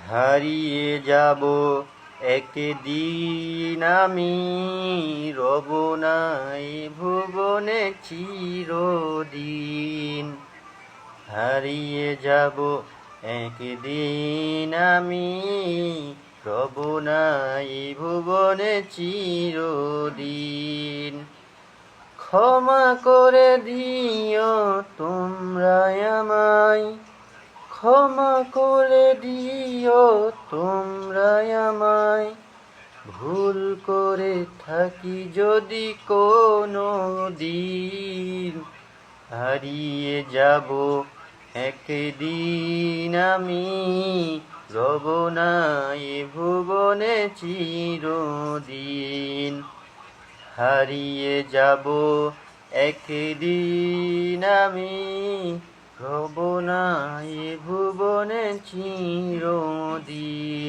হারিয়ে যাব একদিন আমি, রব না এ ভুবনে চিরদিন। হারিয়ে যাব একদিন আমি, রব না এ ভুবনে চিরদিন। ক্ষমা করে দিও তোমরা আমায়, ক্ষমা করে দিও তোমরা আমায়, ভুল করে থাকি যদি কোনো দিন। হারিয়ে যাব একদিন আমি, রব না এ ভুবনে চিরদিন। হারিয়ে যাব একদিন আমি, রব না এ ভুবনে চিরদিন।